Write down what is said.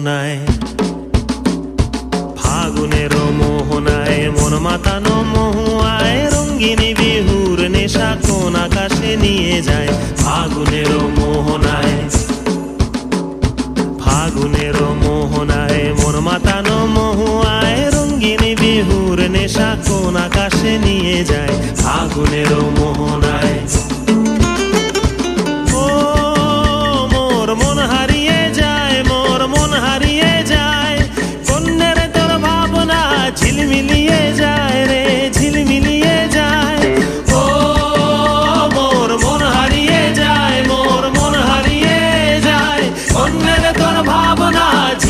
মোহনায়, ফাগুনের মোহনায় মন মাতানো মহুয়ায় রঙ্গিনী বিহুর নেশা কোন আকাশে নিয়ে যায়। ফাগুনের মোহনায়, ফাগুনের মোহনায় মন মাতানো মহুয়ায় রঙ্গিনী বিহুর নেশা কোন আকাশে নিয়ে যায়। ফাগুনের মোহনায়